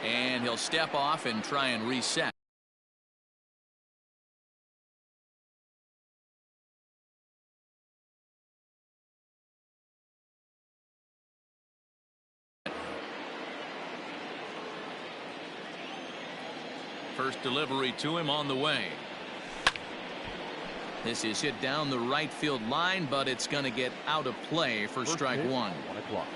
And he'll step off and try and reset. First delivery to him on the way. This is hit down the right field line, but it's going to get out of play for strike one. 1 o'clock.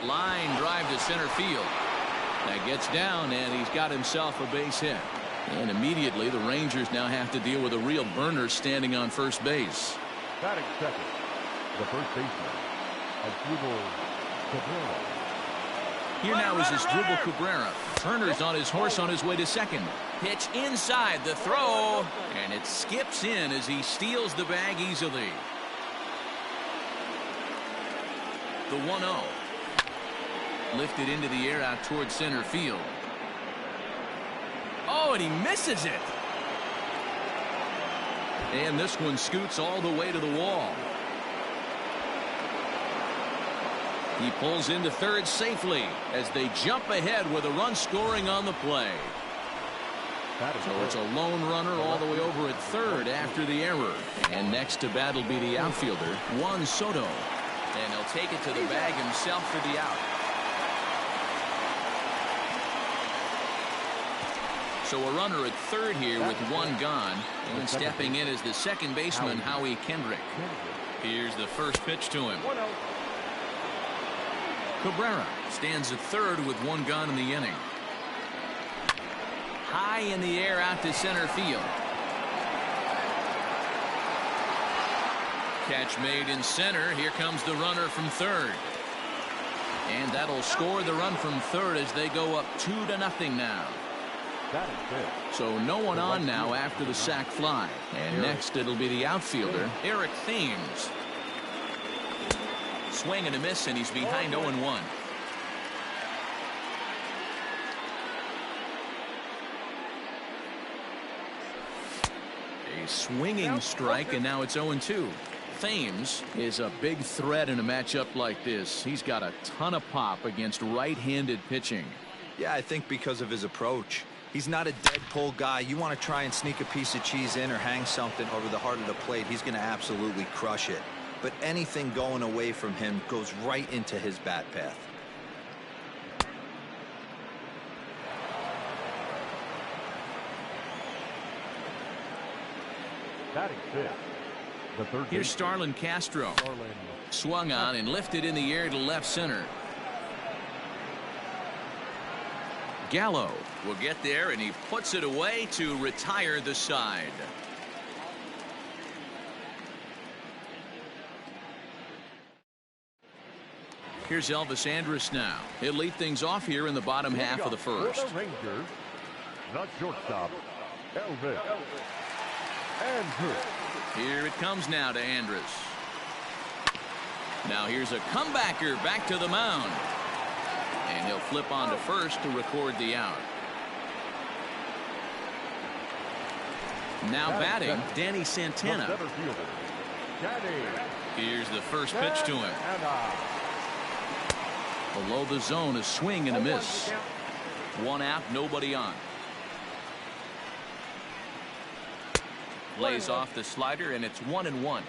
Line drive to center field. That gets down, and he's got himself a base hit. And immediately the Rangers now have to deal with a real burner standing on first base. Batting second, the first baseman, Cabrera. Here now is Asdrubal Cabrera. Turner's on his horse on his way to second. Pitch inside the throw, and it skips in as he steals the bag easily. The 1-0. Lifted into the air out towards center field. Oh, and he misses it. And this one scoots all the way to the wall. He pulls into third safely as they jump ahead with a run scoring on the play. So it's a lone runner all the way over at third after the error. And next to bat will be the outfielder, Juan Soto. And he'll take it to the bag himself for the out. So a runner at third here with one gone. And stepping in is the second baseman, Howie Kendrick. Here's the first pitch to him. Cabrera stands at third with one gone in the inning. High in the air out to center field. Catch made in center. Here comes the runner from third. And that'll score the run from third as they go up 2-0 now. So no one on now after the sac fly. And next it'll be the outfielder, Eric Thames. Swing and a miss, and he's behind 0-1. A swinging strike, and now it's 0-2. Thames is a big threat in a matchup like this. He's got a ton of pop against right-handed pitching. Yeah, I think because of his approach. He's not a dead pull guy. You want to try and sneak a piece of cheese in or hang something over the heart of the plate. He's going to absolutely crush it. But anything going away from him goes right into his bat path. Batting fifth, the third. Here's Starlin Castro. Swung on and lifted in the air to left center. Gallo will get there, and he puts it away to retire the side. Here's Elvis Andrus now. He'll lead things off here in the bottom half of the first. For the Rangers, the shortstop, Elvis Andrus. Here it comes now to Andrus. Now here's a comebacker back to the mound. And he'll flip on to first to record the out. Now batting, Danny Santana. Here's the first pitch to him. Below the zone, a swing and a miss. One out, nobody on. Lays off the slider, and it's 1-1.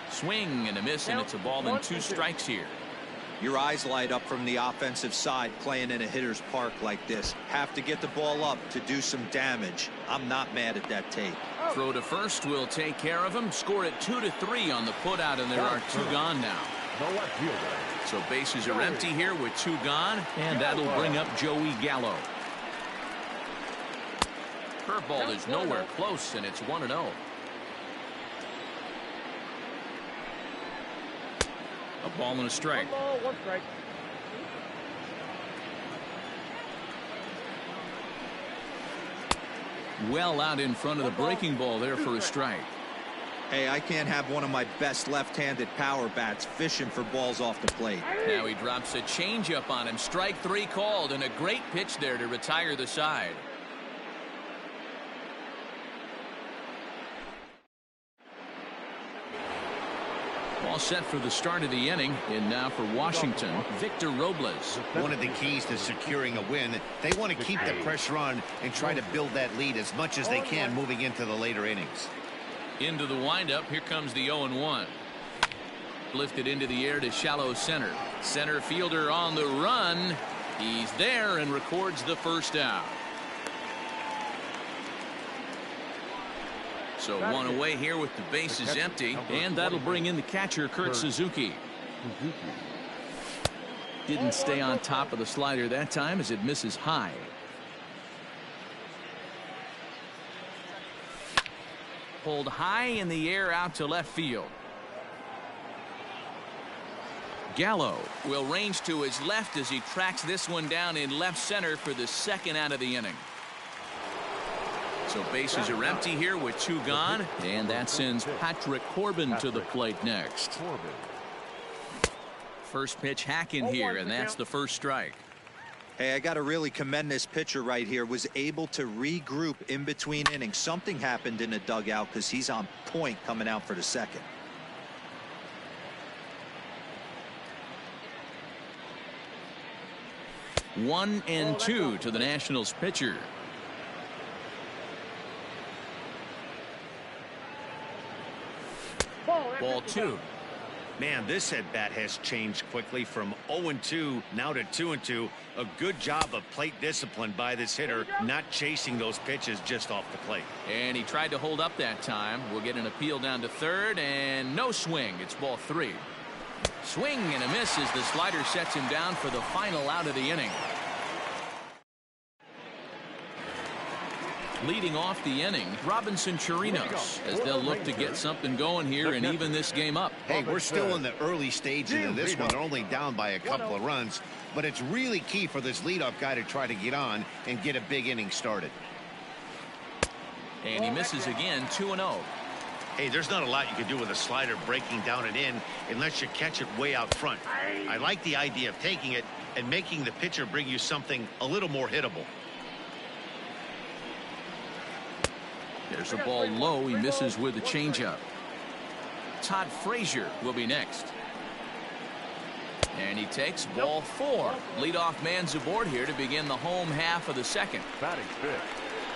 Swing and a miss, and it's a ball and 2 strikes here. Your eyes light up from the offensive side playing in a hitter's park like this. Have to get the ball up to do some damage. I'm not mad at that tape. Throw to first will take care of him. Score it 2-3 on the putout, and there are 2 gone now. So bases are empty here with 2 gone, and that'll bring up Joey Gallo. Curveball is nowhere close, and it's 1-0. A ball and a strike. One strike. Well out in front of the breaking ball there for a strike. Hey, I can't have one of my best left-handed power bats fishing for balls off the plate. Now he drops a changeup on him. Strike 3 called, and a great pitch there to retire the side. All set for the start of the inning. And now for Washington, Victor Robles. One of the keys to securing a win, they want to keep the pressure on and try to build that lead as much as they can moving into the later innings. Into the windup. Here comes the 0-1. Lifted into the air to shallow center. Center fielder on the run. He's there and records the first out. So one away here with the bases empty, and that'll bring in the catcher, Kurt Suzuki. Didn't stay on top of the slider that time as it misses high. Pulled high in the air out to left field. Gallo will range to his left as he tracks this one down in left center for the second out of the inning. So bases are empty here with 2 gone, and that sends Patrick Corbin to the plate next. First pitch hacking here, and that's the first strike. Hey, I got to really commend this pitcher right here. Was able to regroup in between innings. Something happened in the dugout because he's on point coming out for the second. One and two to the Nationals pitcher. Ball 2. Man, this at bat has changed quickly from 0-2 now to 2-2. A good job of plate discipline by this hitter, not chasing those pitches just off the plate. And he tried to hold up that time. We'll get an appeal down to third, and no swing. It's ball 3. Swing and a miss as the slider sets him down for the final out of the inning. Leading off the inning, Robinson Chirinos, as they'll look to get something going here and even this game up. Hey, we're still in the early stages of this one. They're only down by a couple of runs, but it's really key for this leadoff guy to try to get on and get a big inning started. And he misses again, 2-0. Hey, there's not a lot you can do with a slider breaking down and in unless you catch it way out front. I like the idea of taking it and making the pitcher bring you something a little more hittable. There's a ball low. He misses with a changeup. Todd Frazier will be next. And he takes ball 4. Leadoff man's aboard here to begin the home half of the second.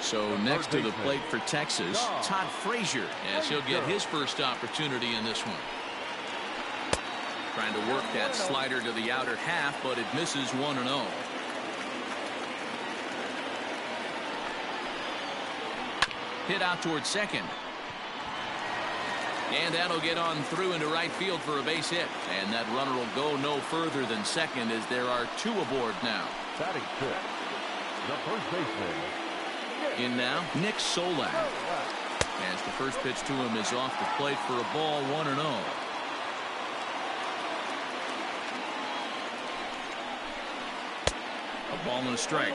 So next to the plate for Texas, Todd Frazier, as he'll get his first opportunity in this one. Trying to work that slider to the outer half, but it misses 1-0. Hit out towards second. And that'll get on through into right field for a base hit. And that runner will go no further than second as there are 2 aboard now. Batting 6, the first baseman. In now, Nick Solak. As the first pitch to him is off the plate for a ball, 1-0. A ball and a strike.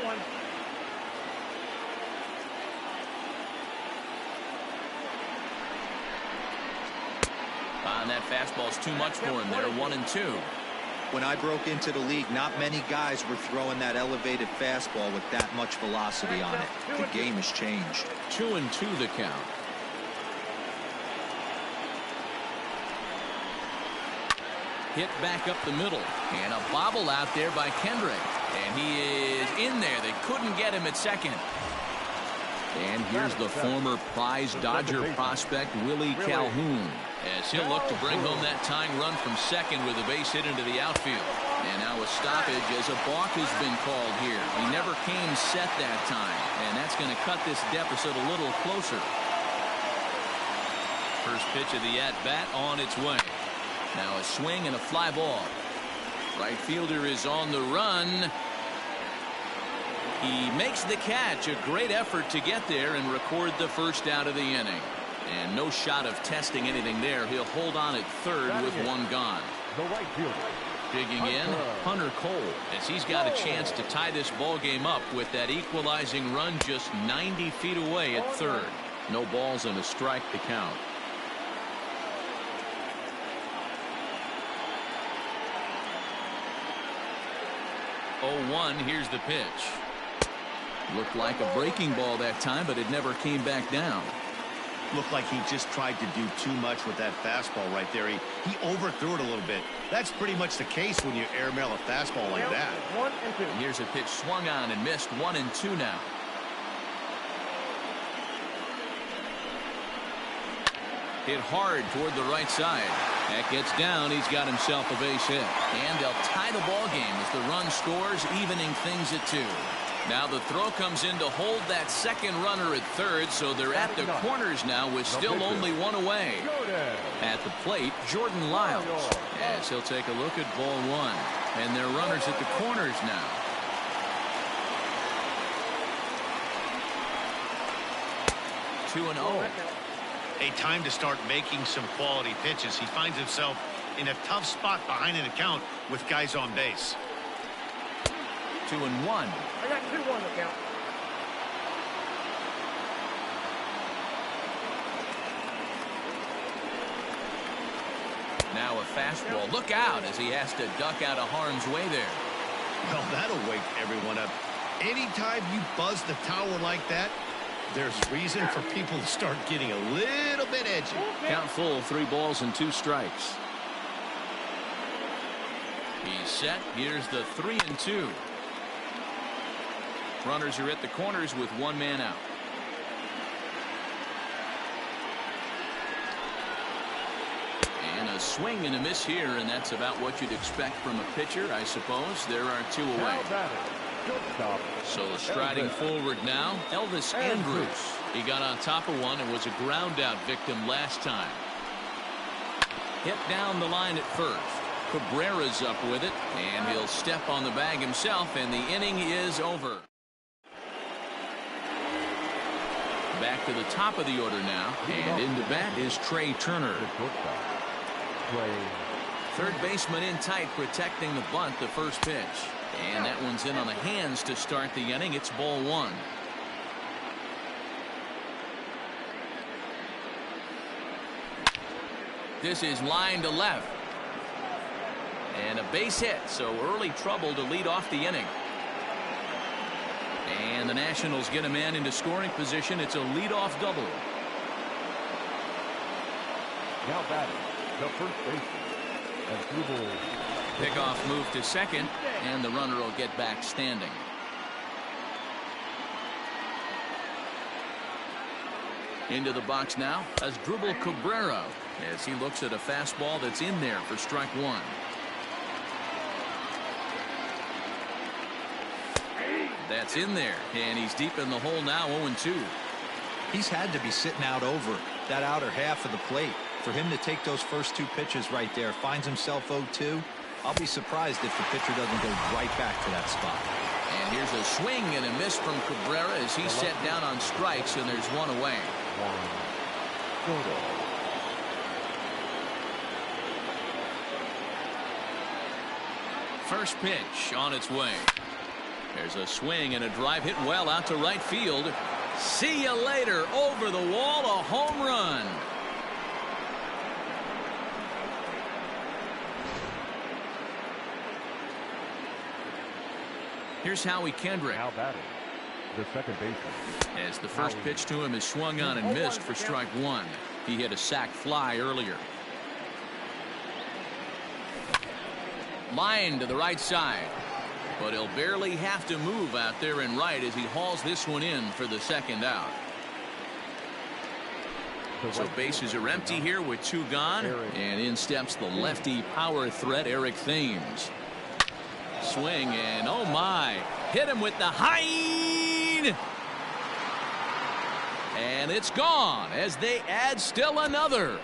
And that fastball's too much for him there. 1-2. When I broke into the league, not many guys were throwing that elevated fastball with that much velocity on it. The game has changed. 2-2 the count. Hit back up the middle. And a bobble out there by Kendrick. And he is in there. They couldn't get him at second. And here's the former prize Dodger prospect, Willie Calhoun, as he'll look to bring home that tying run from second with a base hit into the outfield. And now a stoppage as a balk has been called here. He never came set that time, and that's going to cut this deficit a little closer. First pitch of the at-bat on its way. Now a swing and a fly ball. Right fielder is on the run. He makes the catch. A great effort to get there and record the first out of the inning. And no shot of testing anything there. He'll hold on at third with 1 gone. The right fielder. Digging in, Hunter Cole, as he's got a chance to tie this ball game up with that equalizing run just 90 feet away at third. No balls and a strike to count. Here's the pitch. Looked like a breaking ball that time, but it never came back down. Looked like he just tried to do too much with that fastball right there. He overthrew it a little bit. That's pretty much the case when you airmail a fastball like that. 1 and 2. Here's a pitch swung on and missed. 1 and 2 now. Hit hard toward the right side. That gets down. He's got himself a base hit. And they'll tie the ball game as the run scores, evening things at 2. Now the throw comes in to hold that second runner at third, so they're at the corners now with still only 1 away. At the plate, Jordan Lyles, as he'll take a look at ball 1. And they're runners at the corners now. Two and 0. A time to start making some quality pitches. He finds himself in a tough spot behind an account with guys on base. 2 and 1. I got 2-1 to count. Now a fastball. Look out as he has to duck out of harm's way there. Well, that'll wake everyone up. Anytime you buzz the tower like that, there's reason for people to start getting a little bit edgy. Count full, 3 balls and 2 strikes. He's set. Here's the 3 and 2. Runners are at the corners with 1 man out. And a swing and a miss here, and that's about what you'd expect from a pitcher, I suppose. There are 2 away. So striding forward now, Elvis Andrus. He got on top of one and was a ground out victim last time. Hit down the line at first. Cabrera's up with it, and he'll step on the bag himself, and the inning is over. Back to the top of the order now, and into bat is Trey Turner. Third baseman in tight, protecting the bunt, the first pitch. And that one's in on the hands to start the inning. It's ball 1. This is line to left. And a base hit, so early trouble to lead off the inning. And the Nationals get a man into scoring position. It's a leadoff double. Now batting, the first baseman. Pickoff move to second, and the runner will get back standing. Into the box now as Asdrubal Cabrera, as he looks at a fastball that's in there for strike 1. That's in there, and he's deep in the hole now, 0-2. He's had to be sitting out over that outer half of the plate. For him to take those first 2 pitches right there, finds himself 0-2. I'll be surprised if the pitcher doesn't go right back to that spot. And here's a swing and a miss from Cabrera as he's set down on strikes, and there's 1 away. First pitch on its way. There's a swing and a drive hit well out to right field. See you later. Over the wall, a home run. Here's Howie Kendrick. Now batting, the second baseman. As the first pitch to him is swung on and missed for strike 1. He hit a sac fly earlier. Line to the right side. But he'll barely have to move out there in right as he hauls this one in for the second out. So bases are empty here with 2 gone. And in steps the lefty power threat, Eric Thames. Swing and oh my, hit him with the high, and it's gone as they add still another.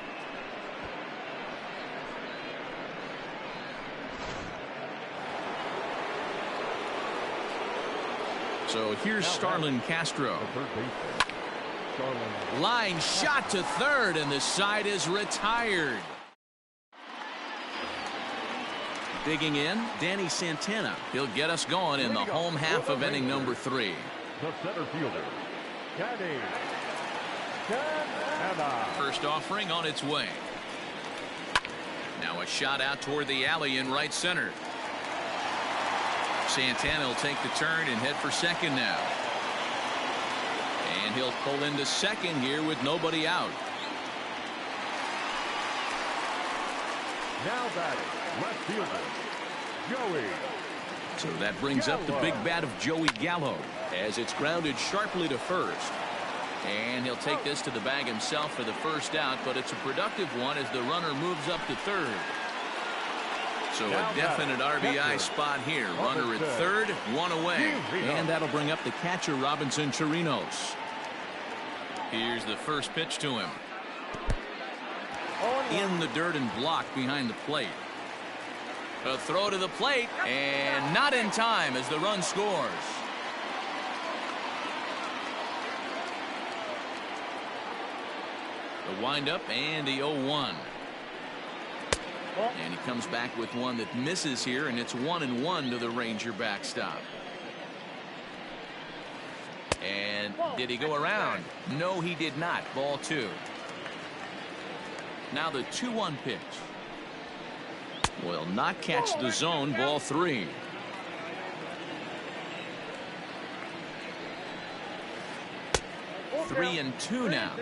So here's Starlin Castro. Line shot to third, and the side is retired. Digging in, Danny Santana. He'll get us going in the home half of inning number 3. The center fielder, Danny Santana. First offering on its way. Now a shot out toward the alley in right center. Santana will take the turn and head for second now. And he'll pull into second here with nobody out. Now batting, left fielder, Joey. So that brings up the big bat of Joey Gallo as it's grounded sharply to first. And he'll take this to the bag himself for the first out, but it's a productive one as the runner moves up to third. So a definite RBI spot here. Runner at third, one away. And that'll bring up the catcher, Robinson Chirinos. Here's the first pitch to him. In the dirt and blocked behind the plate. A throw to the plate, and not in time as the run scores. The windup and the 0-1. And he comes back with one that misses here, and it's 1-1 to the Ranger backstop. And did he go around? No, he did not. Ball 2. Now the 2-1 pitch. Will not catch the zone. Ball 3. Three and 2 now.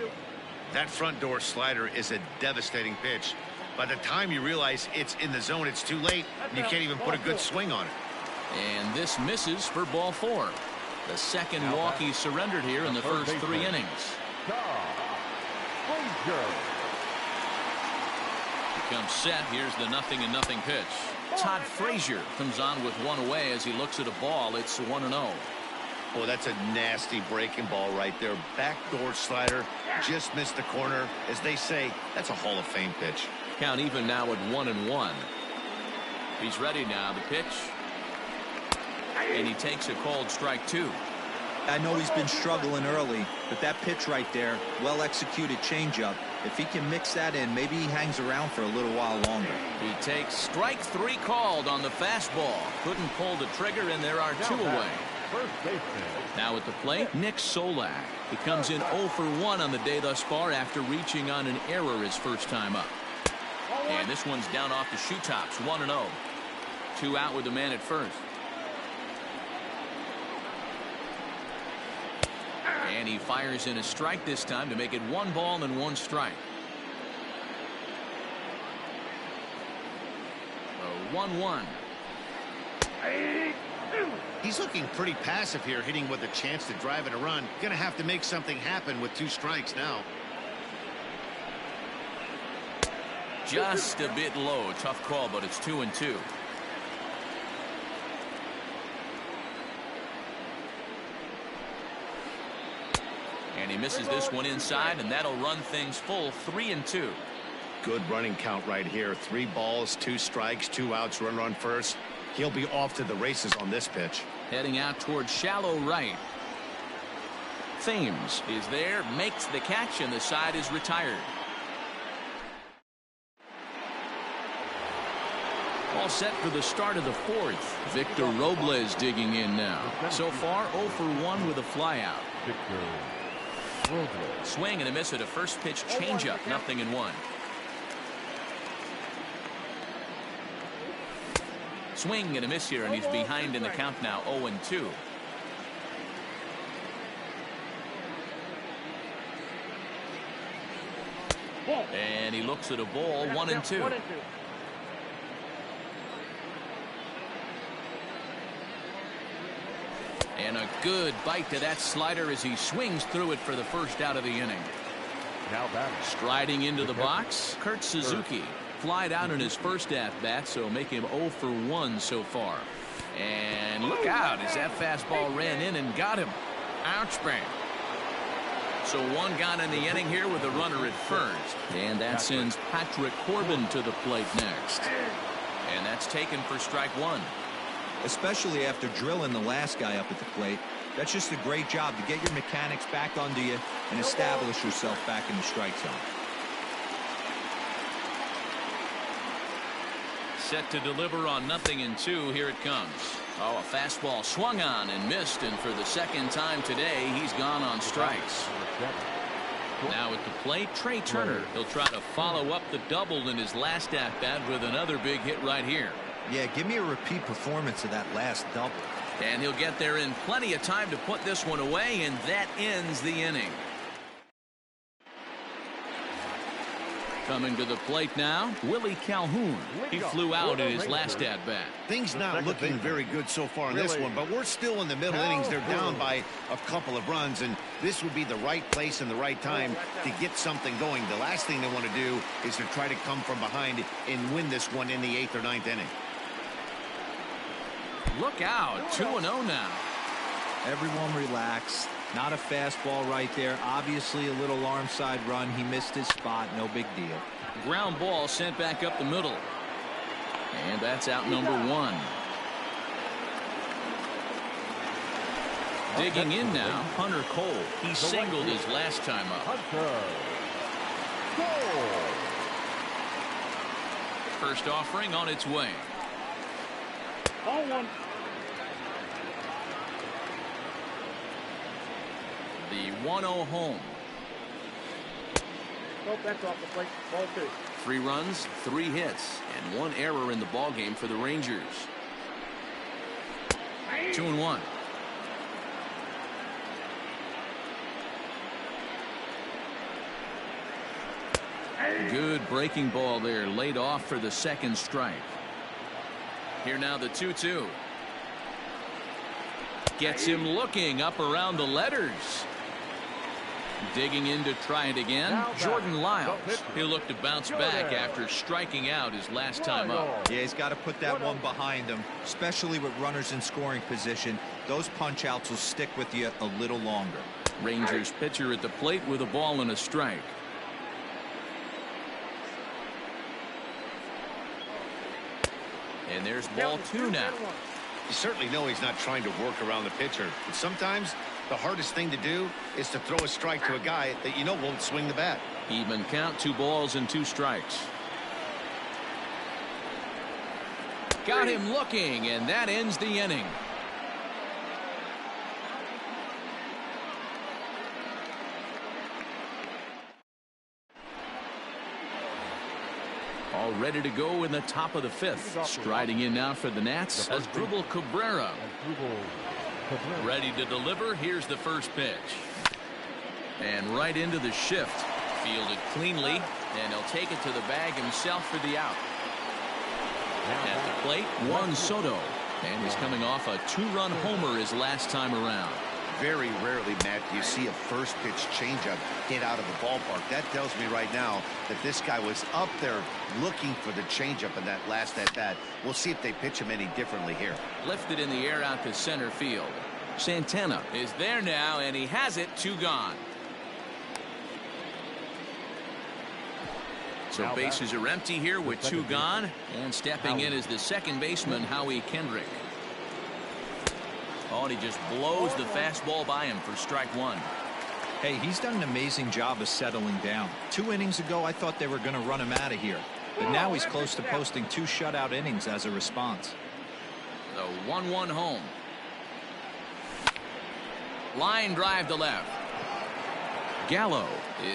That front door slider is a devastating pitch. By the time you realize it's in the zone, it's too late. You can't even put a good swing on it. And this misses for ball 4. The second walk he surrendered here in the first 3 innings. Becomes set. Here's the 0-0 pitch. Todd Frazier comes on with one away as he looks at a ball. It's 1-0. Oh, that's a nasty breaking ball right there. Backdoor slider, just missed the corner. As they say, that's a Hall of Fame pitch. Count even now at 1-1. He's ready now. The pitch. And he takes a called strike 2. I know he's been struggling early, but that pitch right there, well executed changeup. If he can mix that in, maybe he hangs around for a little while longer. He takes strike 3 called on the fastball. Couldn't pull the trigger, and there are 2 away. Now at the plate, Nick Solak. He comes in 0 for 1 on the day thus far after reaching on an error his first time up. And this one's down off the shoe tops. 1-0. 2 out with the man at first. And he fires in a strike this time to make it 1 ball and 1 strike. 1-1. He's looking pretty passive here, hitting with a chance to drive and a run. Gonna have to make something happen with 2 strikes now. Just a bit low. Tough call, but it's 2-2. And he misses this one inside, and that'll run things full. 3-2. Good running count right here. 3 balls, 2 strikes, 2 outs, runner on first. He'll be off to the races on this pitch. Heading out towards shallow right. Thames is there, makes the catch, and the side is retired. All set for the start of the 4th. Victor Robles digging in now. So far 0 for 1 with a flyout. Swing and a miss at a first pitch changeup. 0-1. Swing and a miss here, and he's behind in the count now. 0-2. And he looks at a ball. 1-2. And a good bite to that slider as he swings through it for the first out of the inning. Now batting. Striding into the box, Kurt Suzuki. Flied out in his first at-bat, so make him 0 for 1 so far. And look out as that fastball ran in and got him. Ouch, bang. So 1 gone in the inning here with the runner at first. And that sends Patrick Corbin to the plate next. And that's taken for strike 1. Especially after drilling the last guy up at the plate. That's just a great job to get your mechanics back under you and establish yourself back in the strike zone. Set to deliver on 0-2. Here it comes. Oh, a fastball swung on and missed, and for the second time today, he's gone on strikes. Now at the plate, Trey Turner. He'll try to follow up the double in his last at-bat with another big hit right here. Yeah, give me a repeat performance of that last double. And he'll get there in plenty of time to put this one away, and that ends the inning. Coming to the plate now, Willie Calhoun. He flew out in his last at-bat. Things not looking very good so far in this one, but we're still in the middle innings. They're down by a couple of runs, and this would be the right place and the right time to get something going. The last thing they want to do is to try to come from behind and win this one in the 8th or 9th inning. Look out, 2-0 now. Everyone relax. Not a fastball right there. Obviously a little arm side run. He missed his spot. No big deal. Ground ball sent back up the middle. And that's out number 1. Digging in now, Hunter Cole. He singled his last time up. First offering on its way. Ball 1. The 1-0 home. Nope, that's off the plate. Ball 2. 3 runs, 3 hits, and 1 error in the ball game for the Rangers. 2-1. Good breaking ball there, laid off for the second strike. Here now the 2-2. Gets him looking up around the letters. Digging in to try it again, Jordan Lyles. He'll look to bounce back after striking out his last time up. Yeah, he's got to put that one behind him, especially with runners in scoring position. Those punch outs will stick with you a little longer. Rangers pitcher at the plate with a ball and a strike. And there's ball 2 now. You certainly know he's not trying to work around the pitcher, but sometimes the hardest thing to do is to throw a strike to a guy that you know won't swing the bat. Even count, 2 balls and 2 strikes. Got him looking, and that ends the inning. All ready to go in the top of the 5th. Striding in now for the Nats, Asdrubal Cabrera. Ready to deliver. Here's the first pitch. And right into the shift. Fielded cleanly, and he'll take it to the bag himself for the out. At the plate, Juan Soto. And he's coming off a 2-run homer his last time around. Very rarely, Matt, do you see a first pitch changeup hit out of the ballpark. That tells me right now that this guy was up there looking for the changeup in that last at bat. We'll see if they pitch him any differently here. Lifted in the air out to center field. Santana is there now, and he has it. 2 gone. So bases are empty here with 2 gone, and stepping in is the second baseman, Howie Kendrick. Oh, and he just blows the fastball by him for strike 1. Hey, he's done an amazing job of settling down. 2 innings ago, I thought they were going to run him out of here. But now he's close to posting 2 shutout innings as a response. The 1-1 home. Line drive to left. Gallo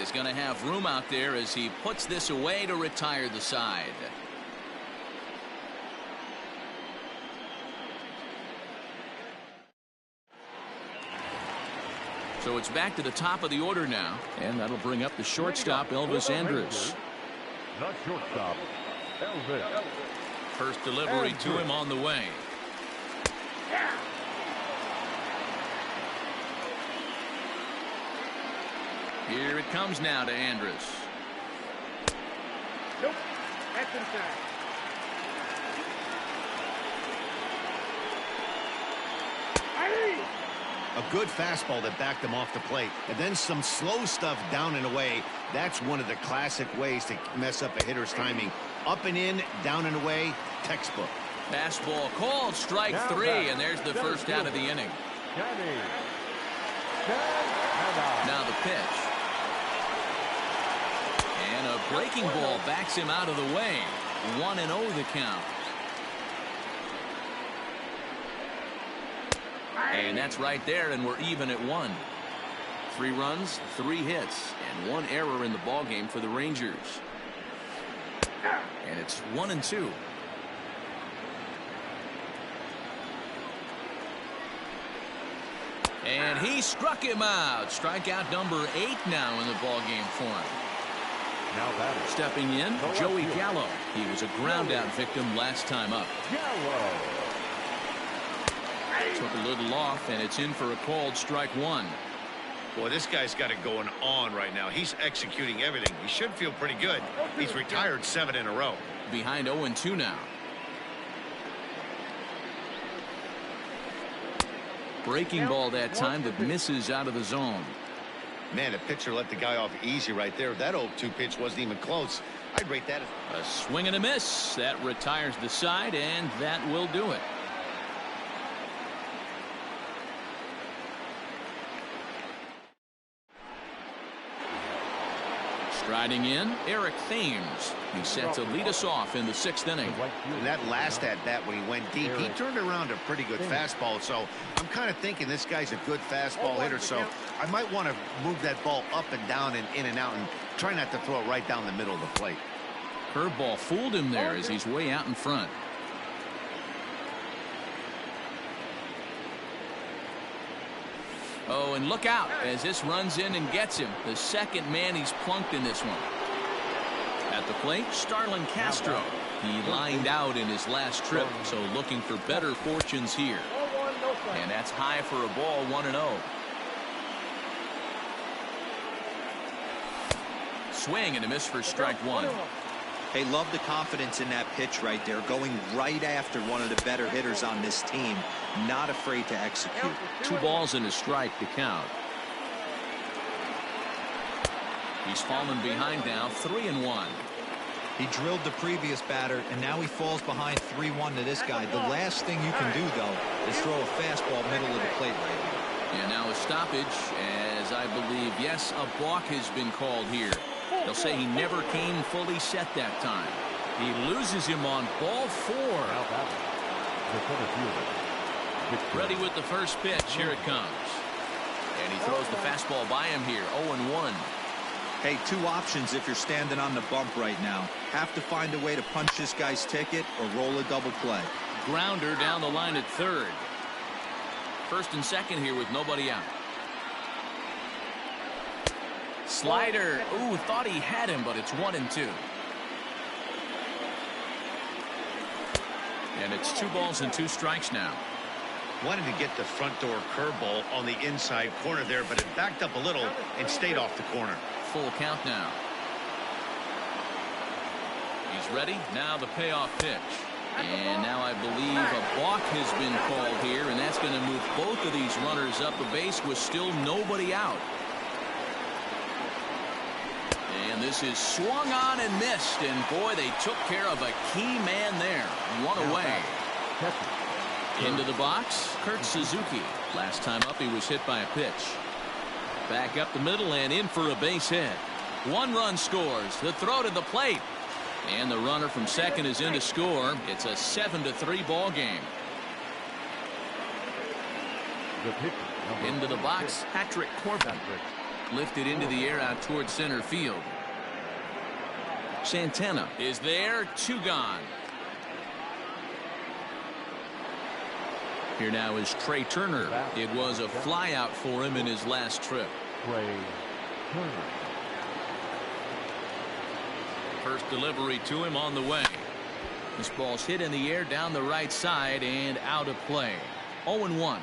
is going to have room out there as he puts this away to retire the side. So it's back to the top of the order now, and that'll bring up the shortstop, Elvis Andrus. The shortstop, Elvis. First delivery to him on the way. Here it comes now to Andrus. Nope, that's inside. A good fastball that backed him off the plate, and then some slow stuff down and away. That's one of the classic ways to mess up a hitter's timing. Up and in, down and away, textbook. Fastball called, strike 3, and there's the first out of the inning. Now the pitch. And a breaking ball backs him out of the way. 1-0 the count. And that's right there, and we're even at 1. 3 runs, 3 hits, and 1 error in the ballgame for the Rangers. And it's 1-2. And he struck him out. Strikeout number 8 now in the ballgame for him. Now batting. Stepping in, Joey Gallo. He was a ground-out victim last time up. Gallo. Took a little off, and it's in for a called strike 1. Boy, this guy's got it going on right now. He's executing everything. He should feel pretty good. He's retired 7 in a row. Behind 0-2 now. Breaking ball that time that misses out of the zone. Man, the pitcher let the guy off easy right there. That 0-2 pitch wasn't even close. I'd rate that as A swing and a miss. That retires the side, and that will do it. Striding in, Eric Thames. He's set to lead us off in the 6th inning. And that last at-bat when he went deep, he turned around a pretty good fastball. So I'm kind of thinking this guy's a good fastball hitter. So I might want to move that ball up and down and in and out and try not to throw it right down the middle of the plate. Curveball fooled him there as he's way out in front. Oh, and look out as this runs in and gets him. The second man he's plunked in this one. At the plate, Starlin Castro. He lined out in his last trip, so looking for better fortunes here. And that's high for a ball, 1-0. Swing and a miss for strike 1. Hey, love the confidence in that pitch right there, going right after one of the better hitters on this team, not afraid to execute. 2 balls and a strike to count. He's fallen behind now, 3-1. He drilled the previous batter, and now he falls behind 3-1 to this guy. The last thing you can do, though, is throw a fastball middle of the plate right here. And now a stoppage, as I believe, yes, a balk has been called here. They'll say he never came fully set that time. He loses him on ball 4. Ready with the first pitch. Here it comes. And he throws the fastball by him here. 0-1. Hey, 2 options if you're standing on the bump right now. Have to find a way to punch this guy's ticket or roll a double play. Grounder down the line at third. First and second here with nobody out. Slider. Ooh, thought he had him, but it's 1-2. And it's 2 balls and 2 strikes now. Wanted to get the front door curveball on the inside corner there, but it backed up a little and stayed off the corner. Full count now. He's ready. Now the payoff pitch. And now I believe a balk has been called here, and that's going to move both of these runners up the base with still nobody out. And this is swung on and missed, and boy, they took care of a key man there. 1 away. Into the box, Kurt Suzuki. Last time up, he was hit by a pitch. Back up the middle and in for a base hit. 1 run scores. The throw to the plate. And the runner from second is in to score. It's a 7-3 ball game. Into the box, Patrick Corbin. Lifted into the air out towards center field. Santana is there. 2 gone. Here now is Trey Turner. It was a fly out for him in his last trip. First delivery to him on the way. This ball's hit in the air down the right side and out of play. 0-1.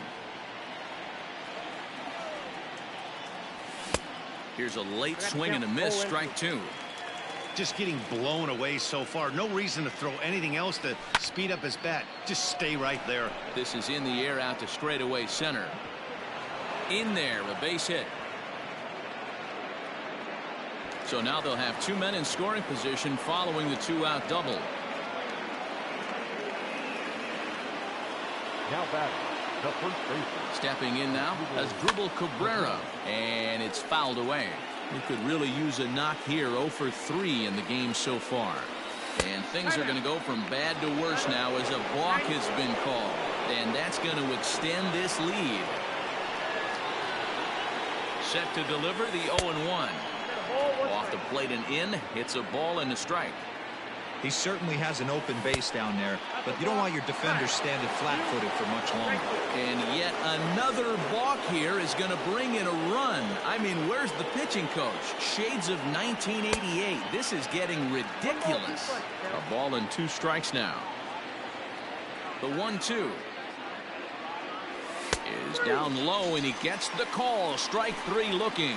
Here's a late swing and a miss. Strike 2. Just getting blown away so far. No reason to throw anything else to speed up his bat. Just stay right there. This is in the air out to straightaway center. In there, a base hit. So now they'll have 2 men in scoring position following the 2-out double. Now batting, the first baseman. Stepping in now as Drupal Cabrera, and it's fouled away. He could really use a knock here. 0 for 3 in the game so far. And things are going to go from bad to worse now as a balk has been called. And that's going to extend this lead. Set to deliver the 0-1. Off the plate and in. It's a ball and a strike. He certainly has an open base down there, but you don't want your defenders standing flat-footed for much longer. And yet another balk here is going to bring in a run. I mean, where's the pitching coach? Shades of 1988. This is getting ridiculous. A ball and 2 strikes now. The 1-2 is down low, and he gets the call. Strike 3 looking.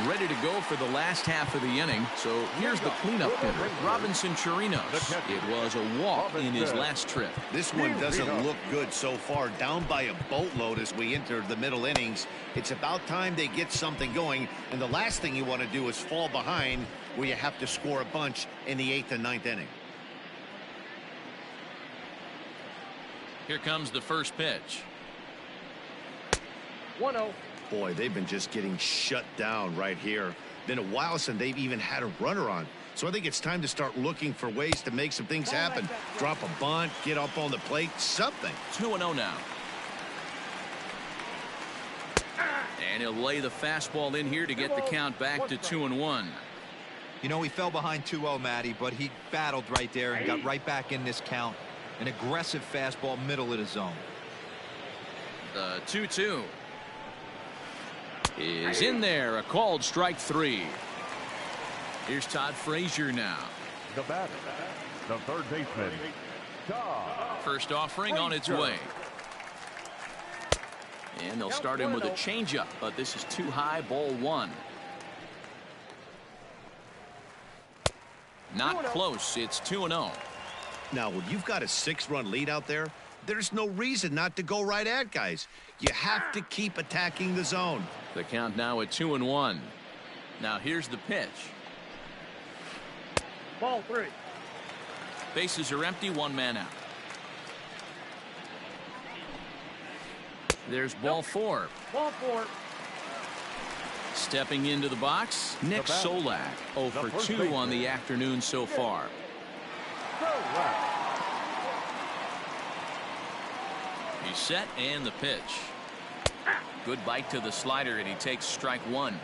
Ready to go for the last half of the inning. So here's the cleanup hitter, Robinson Chirinos. It was a walk in his last trip. This one doesn't look good so far. Down by a boatload as we enter the middle innings. It's about time they get something going. And the last thing you want to do is fall behind where you have to score a bunch in the 8th and 9th inning. Here comes the first pitch. 1-0. Boy, they've been just getting shut down right here. Been a while since they've even had a runner on. So I think it's time to start looking for ways to make some things happen. Drop a bunt, get up on the plate, something. 2-0 now. And he'll lay the fastball in here to get the count back to 2-1. You know, he fell behind 2-0, Matty, but he battled right there and got right back in this count. An aggressive fastball, middle of the zone. The 2-2 is in there. A called strike 3. Here's Todd Frazier now. The batter, the third baseman, Todd. First offering on its way. And they'll start him with a changeup, but this is too high. Ball 1. Not close. It's 2-0. Now, when you've got a 6-run lead out there, there's no reason not to go right at guys. You have to keep attacking the zone. The count now at 2-1. Now here's the pitch. Ball 3. Bases are empty. 1 man out. There's ball 4. Ball 4. Stepping into the box, Nick Solak. 0 for 2 on the afternoon so far. He's set, and the pitch. Good bite to the slider, and he takes strike 1.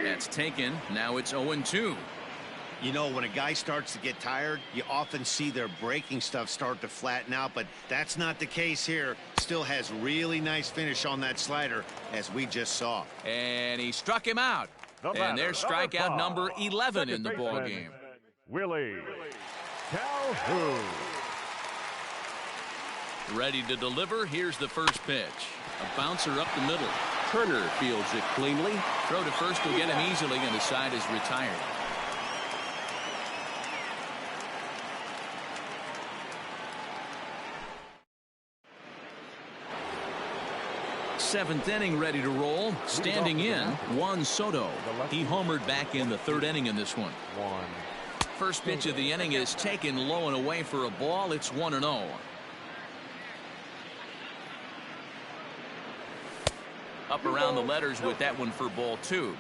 That's taken. Now it's 0-2. You know, when a guy starts to get tired, you often see their breaking stuff start to flatten out, but that's not the case here. Still has really nice finish on that slider, as we just saw. And he struck him out. And there's strikeout number 11 in the ballgame. Willie Calhoun. Ready to deliver. Here's the first pitch. A bouncer up the middle. Turner fields it cleanly. Throw to first will get him easily, and the side is retired. Seventh inning ready to roll. Standing in, Juan Soto. He homered back in the 3rd inning in this one. First pitch of the inning is taken low and away for a ball. It's 1-0. Up around the letters with that one for ball 2.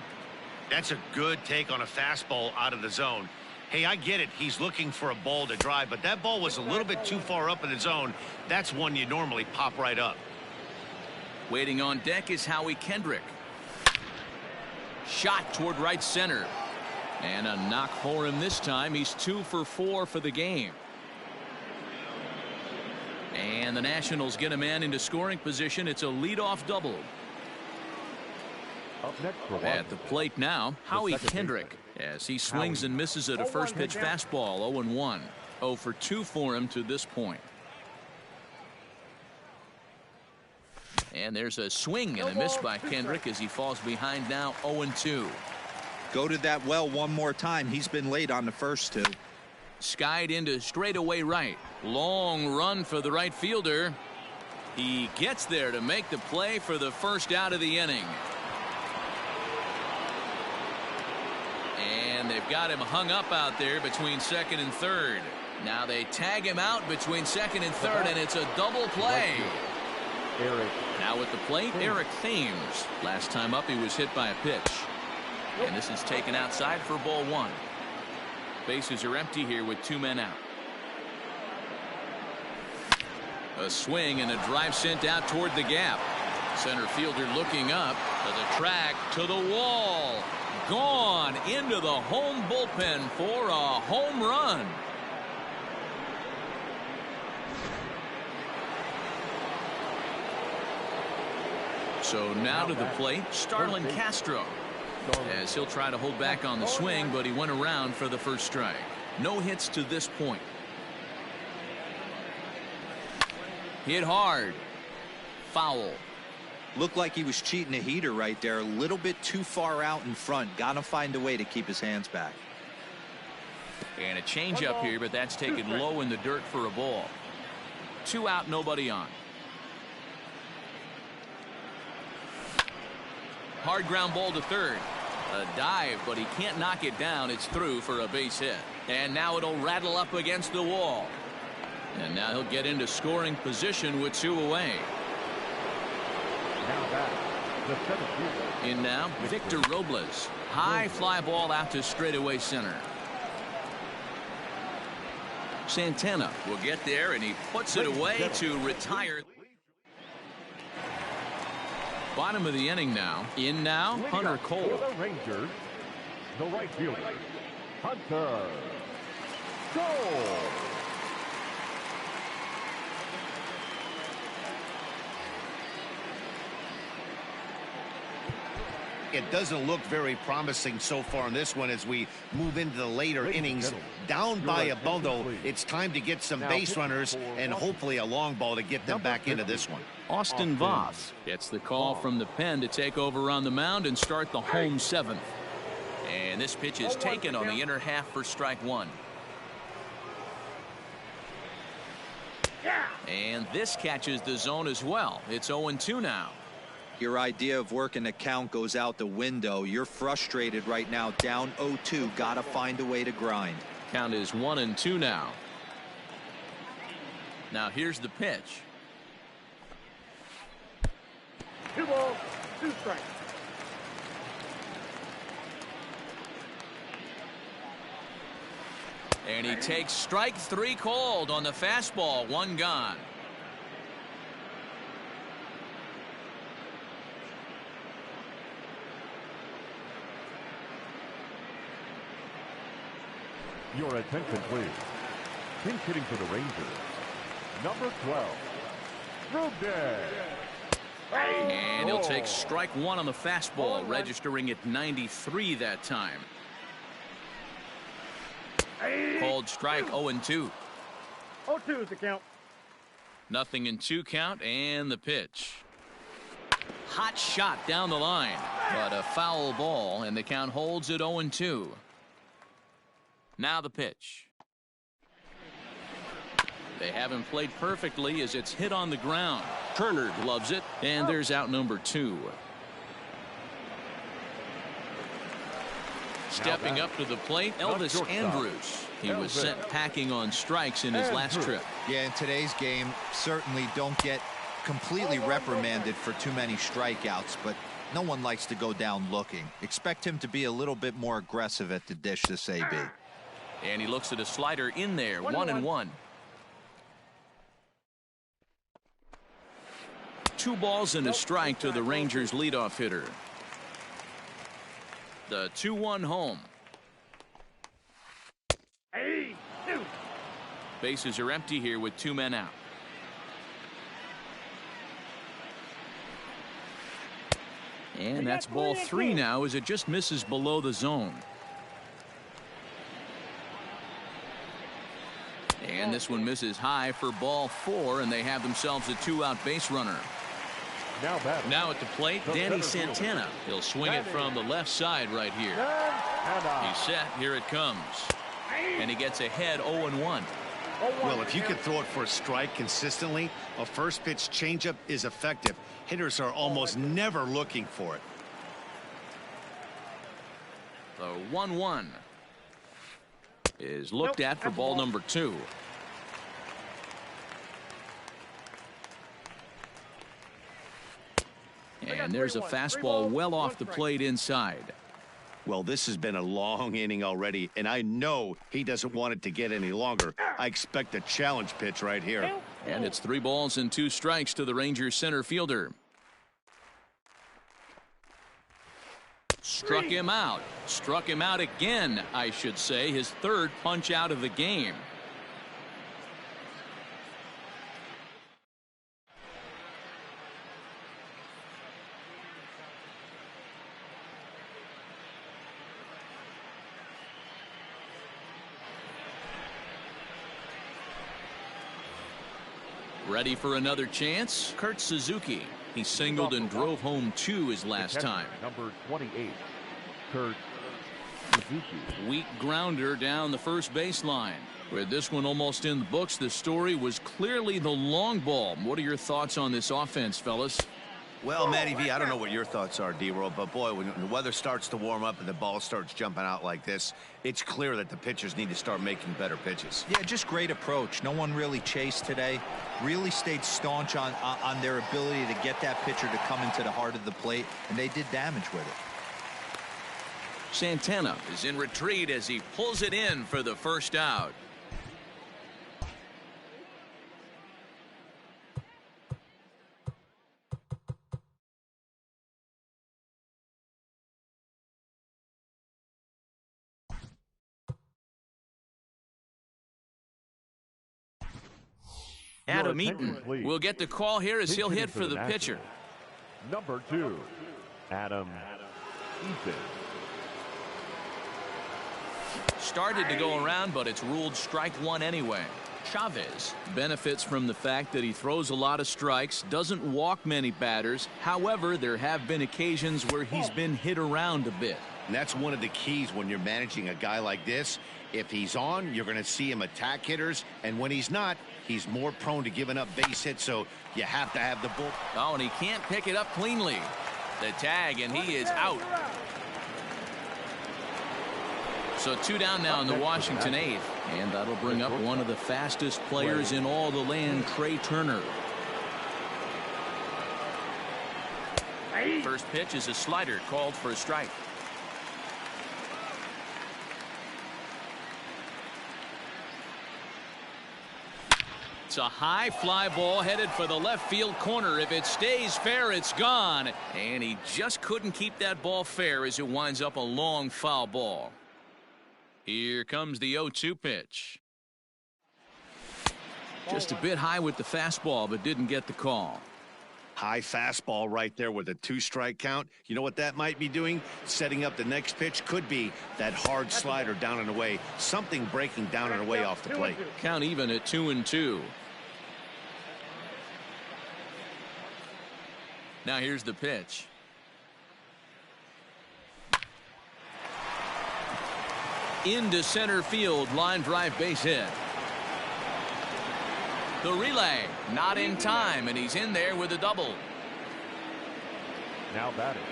That's a good take on a fastball out of the zone. Hey, I get it. He's looking for a ball to drive, but that ball was a little bit too far up in the zone. That's one you normally pop right up. Waiting on deck is Howie Kendrick. Shot toward right center. And a knock for him this time. He's 2 for 4 for the game. And the Nationals get a man into scoring position. It's a leadoff double. Up next for at the plate now, Howie Kendrick, as he swings and misses at a first pitch fastball. 0-1. 0 for 2 for him to this point. And there's a swing and a miss by Kendrick as he falls behind now. 0-2. Go to that well one more time. He's been late on the first 2. Skied into straightaway right. Long run for the right fielder. He gets there to make the play for the first out of the inning. And they've got him hung up out there between 2nd and 3rd. Now they tag him out between 2nd and 3rd, and it's a double play. Now at the plate, Eric Thames. Last time up, he was hit by a pitch. And this is taken outside for ball 1. Bases are empty here with 2 men out. A swing and a drive sent out toward the gap. Center fielder looking up to the track, to the wall. Gone into the home bullpen for a home run. So now to the plate, Starlin Castro, as he'll try to hold back on the swing, but he went around for the first strike. No hits to this point. Hit hard. Foul. Looked like he was cheating a heater right there. A little bit too far out in front. Gotta find a way to keep his hands back. And a changeup here, but that's taken low in the dirt for a ball. 2 out, nobody on. Hard ground ball to third. A dive, but he can't knock it down. It's through for a base hit. And now it'll rattle up against the wall. And now he'll get into scoring position with 2 away. Now back, the center fielder. In now, Victor Robles. High fly ball out to straightaway center. Santana will get there, and he puts it away to retire. Bottom of the inning now. In now, Hunter Cole. For the Rangers, the right fielder, Hunter Cole. It doesn't look very promising so far in this one as we move into the later innings. Down by a bundle, it's time to get some base runners and hopefully a long ball to get them back into this one. Austin Voth gets the call from the pen to take over on the mound and start the home 7th. And this pitch is taken on the inner half for strike 1. And this catches the zone as well. It's 0-2 now. Your idea of working the count goes out the window. You're frustrated right now, down 0-2. Gotta find a way to grind. Count is 1-2 now. Now here's the pitch. 2 balls, 2 strikes. And he takes strike 3 called on the fastball. 1 gone. Your attention, please. Pinch hitting for the Rangers, number 12, Rubden. And he'll take strike 1 on the fastball, registering at 93 that time. Called strike 0-2. 0-2 is the count. Nothing in 2 count, and the pitch. Hot shot down the line, but a foul ball, and the count holds at 0-2. Now the pitch. They haven't played perfectly as it's hit on the ground. Turner gloves it, and there's out number 2. Stepping up to the plate, Elvis Andrus. He was sent packing on strikes in his last trip. Yeah, in today's game, certainly don't get completely reprimanded for too many strikeouts, but no one likes to go down looking. Expect him to be a little bit more aggressive at the dish this AB. And he looks at a slider in there, 1-1. 2 balls and a strike to the Rangers leadoff hitter. The 2-1 home. Bases are empty here with 2 men out. And that's ball 3 now as it just misses below the zone. And this one misses high for ball 4, and they have themselves a 2-out base runner. Now at the plate, Danny Santana. He'll swing it from the left side right here. He's set. Here it comes. And he gets ahead 0-1. Well, if you can throw it for a strike consistently, a first pitch changeup is effective. Hitters are almost never looking for it. The 1-1 is looked at for ball number 2. And there's a fastball well off the plate inside. Well, this has been a long inning already, and I know he doesn't want it to get any longer. I expect a challenge pitch right here. And it's 3 balls and 2 strikes to the Rangers center fielder. Struck him out. Struck him out again, I should say. His 3rd punch out of the game. Ready for another chance? Kurt Suzuki. He singled and drove home 2 his last time. Number 28, Kurt Suzuki. Weak grounder down the first baseline. With this one almost in the books, the story was clearly the long ball. What are your thoughts on this offense, fellas? Well, Matty V, I don't know what your thoughts are, D-Roll, but boy, when the weather starts to warm up and the ball starts jumping out like this, it's clear that the pitchers need to start making better pitches. Yeah, just great approach. No one really chased today. Really stayed staunch on their ability to get that pitcher to come into the heart of the plate, and they did damage with it. Santana is in retreat as he pulls it in for the first out. Adam Eaton will get the call here as he'll hit for the pitcher. Number 2, Adam Eaton. Started to go around, but it's ruled strike 1 anyway. Chavez benefits from the fact that he throws a lot of strikes, doesn't walk many batters. However, there have been occasions where he's been hit around a bit. And that's one of the keys when you're managing a guy like this. If he's on, you're going to see him attack hitters, and when he's not, he's more prone to giving up base hits, so you have to have the bull. Oh, and he can't pick it up cleanly. The tag, and he is out. So 2 down now in the Washington 8th, and that'll bring up one of the fastest players in all the land, Trey Turner. First pitch is a slider called for a strike. It's a high fly ball headed for the left field corner. If it stays fair, it's gone. And he just couldn't keep that ball fair as it winds up a long foul ball. Here comes the 0-2 pitch. Just a bit high with the fastball, but didn't get the call. High fastball right there with a 2-strike count. You know what that might be doing? Setting up the next pitch. Could be that hard slider down and away. Something breaking down and away off the plate. Count even at 2-2. Now here's the pitch. Into center field, line drive base hit. The relay not in time, and he's in there with a double. Now batting.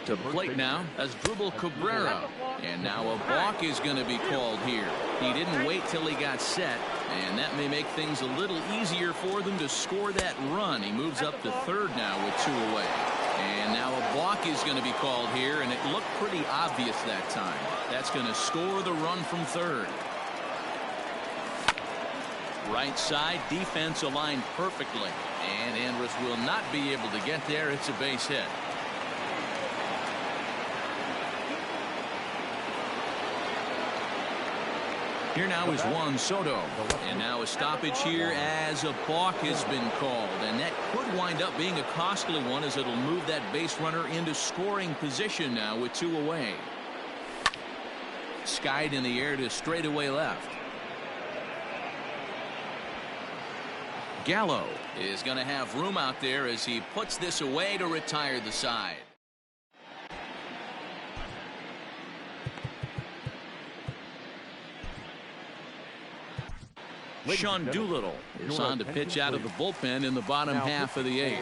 To plate now as Drupal Cabrera, and now a balk is going to be called here. He didn't wait till he got set, and that may make things a little easier for them to score that run. He moves up to third now with 2 away, and now a balk is going to be called here, and it looked pretty obvious that time. That's going to score the run from third. Right side defense aligned perfectly, and Andrus will not be able to get there. It's a base hit. Here now is Juan Soto, and now a stoppage here as a balk has been called, and that could wind up being a costly one as it'll move that base runner into scoring position now with 2 away. Skied in the air to straightaway left. Gallo is going to have room out there as he puts this away to retire the side. Sean Doolittle is on to pitch out of the bullpen in the bottom half of the 8th.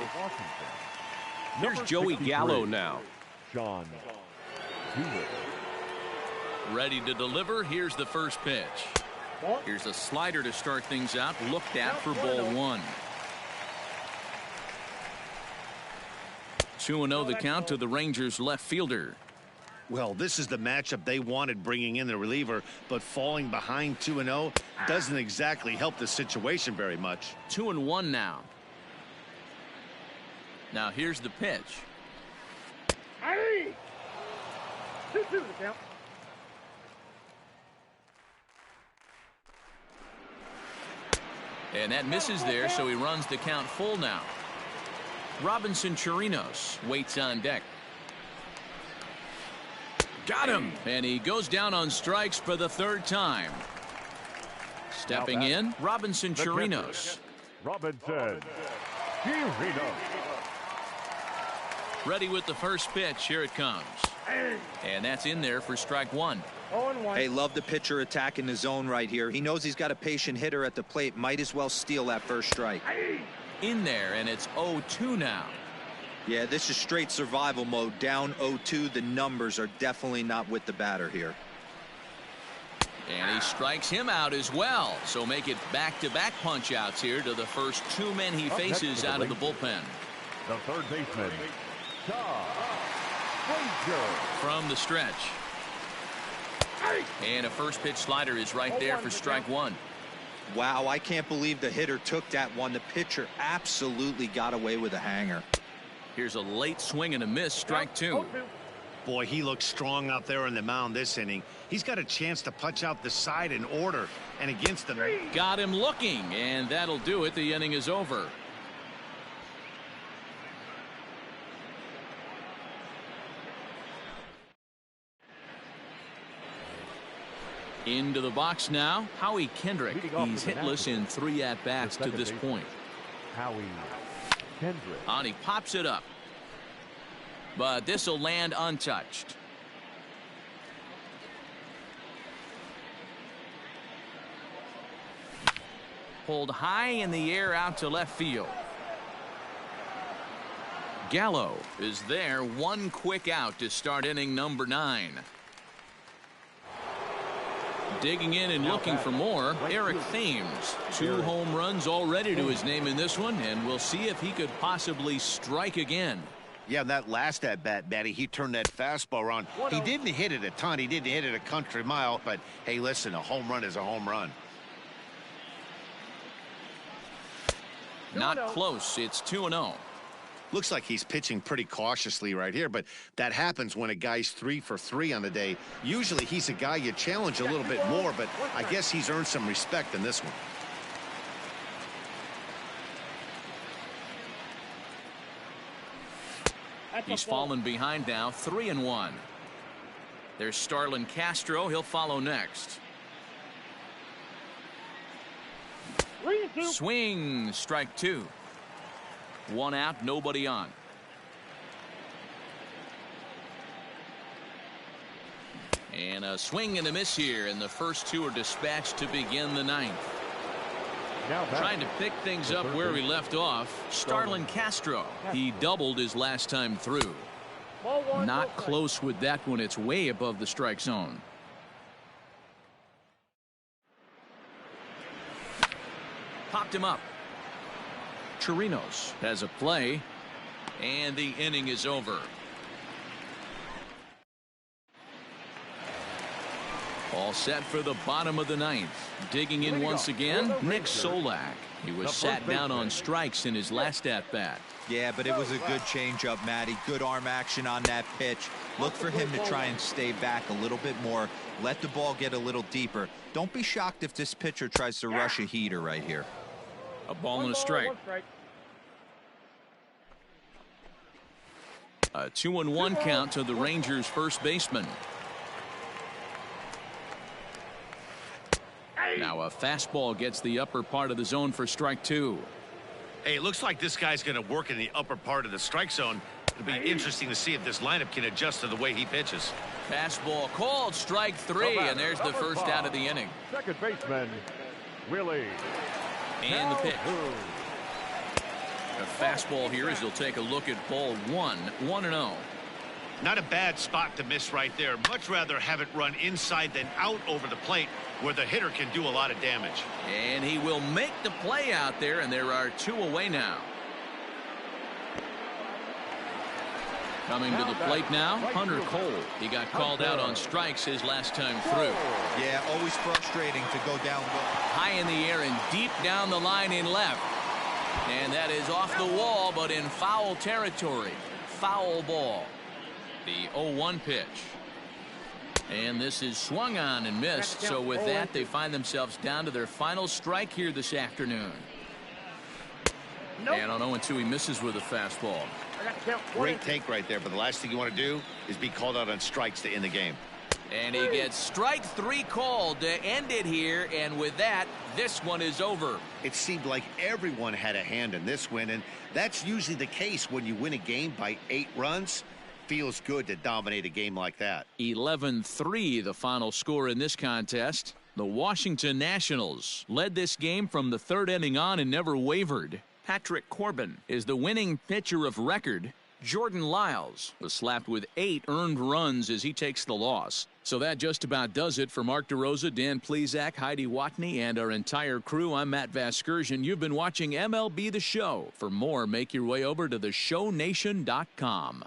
Here's Joey Gallo now. Sean Doolittle. Ready to deliver. Here's the first pitch. Here's a slider to start things out. Looked at for ball 1. 2-0 the count to the Rangers left fielder. Well, this is the matchup they wanted, bringing in the reliever, but falling behind 2-0 doesn't exactly help the situation very much. 2-1 now. Now here's the pitch. Hey! 2-2 the count. And that misses there, so he runs the count full now. Robinson Chirinos waits on deck. Got him! And he goes down on strikes for the third time. Stepping in, Robinson Chirinos. Robinson Chirinos. Ready with the first pitch. Here it comes. And that's in there for strike one. Hey, love the pitcher attacking the zone right here. He knows he's got a patient hitter at the plate. Might as well steal that first strike. In there, and it's 0-2 now. Yeah, this is straight survival mode. Down 0-2. The numbers are definitely not with the batter here. And he strikes him out as well. So make it back-to-back punch-outs here to the first two men he faces out of the bullpen. The third baseman, Ranger. From the stretch. And a first pitch slider is right there for strike one. Wow, I can't believe the hitter took that one. The pitcher absolutely got away with a hanger. Here's a late swing and a miss, strike two. Boy, he looks strong out there on the mound this inning. He's got a chance to punch out the side in order, and against them. Got him looking, and that'll do it. The inning is over. Into the box now, Howie Kendrick. He's hitless in 3 at-bats to this point. Howie Kendrick. And he pops it up. But this will land untouched. Pulled high in the air out to left field. Gallo is there. One quick out to start inning number 9. Digging in and looking for more, Eric Thames. 2 home runs already to his name in this one, and we'll see if he could possibly strike again. Yeah, that last at-bat, Matty, he turned that fastball around. He didn't hit it a ton. He didn't hit it a country mile, but hey, listen, a home run is a home run. Not close. It's 2-0. Looks like he's pitching pretty cautiously right here, but that happens when a guy's 3 for 3 on the day. Usually he's a guy you challenge a little bit more, but I guess he's earned some respect in this one. He's fallen behind now, 3-1. There's Starlin Castro. He'll follow next. Swing, strike 2. 1 out, nobody on. And a swing and a miss here, and the first 2 are dispatched to begin the 9th. Trying to pick things up where we left off, Starlin Castro. He doubled his last time through. Not close with that one. It's way above the strike zone. Popped him up. Chirinos has a play, and the inning is over. All set for the bottom of the 9th. Digging in once again, Nick Solak. He was sat down on strikes in his last at-bat. Yeah, but it was a good changeup, Matty. Good arm action on that pitch. Look for him to try and stay back a little bit more. Let the ball get a little deeper. Don't be shocked if this pitcher tries to rush a heater right here. A ball and a strike. A 2-1 count to the Rangers' first baseman. Now a fastball gets the upper part of the zone for strike 2. Hey, it looks like this guy's going to work in the upper part of the strike zone. It'll be interesting to see if this lineup can adjust to the way he pitches. Fastball called, strike 3, and there's the first out of the inning. Second baseman, Willie. And the pitch. A fastball here as he'll take a look at ball 1, 1-0. Not a bad spot to miss right there. Much rather have it run inside than out over the plate where the hitter can do a lot of damage. And he will make the play out there, and there are 2 away now. Coming to the plate now, Hunter Cole. He got called out on strikes his last time through. Yeah, always frustrating to go down low. High in the air and deep down the line in left. And that is off the wall, but in foul territory. Foul ball. The 0-1 pitch. And this is swung on and missed. So with that, they find themselves down to their final strike here this afternoon. And on 0-2, he misses with a fastball. Great take right there, but the last thing you want to do is be called out on strikes to end the game. And he gets strike 3 called to end it here, and with that, this one is over. It seemed like everyone had a hand in this win, and that's usually the case when you win a game by 8 runs. Feels good to dominate a game like that. 11-3 the final score in this contest. The Washington Nationals led this game from the 3rd inning on and never wavered. Patrick Corbin is the winning pitcher of record. Jordan Lyles was slapped with 8 earned runs as he takes the loss. So that just about does it for Mark DeRosa, Dan Plesac, Heidi Watney, and our entire crew. I'm Matt Vasgersian. You've been watching MLB The Show. For more, make your way over to theshownation.com.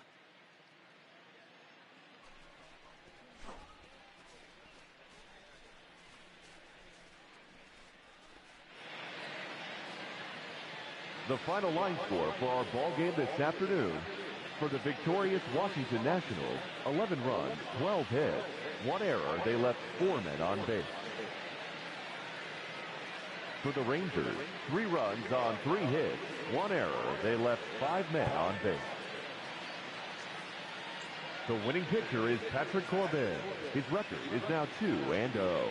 The final line score for our ball game this afternoon. For the victorious Washington Nationals, 11 runs, 12 hits, 1 error. They left 4 men on base. For the Rangers, 3 runs on 3 hits, 1 error. They left 5 men on base. The winning pitcher is Patrick Corbin. His record is now 2-0.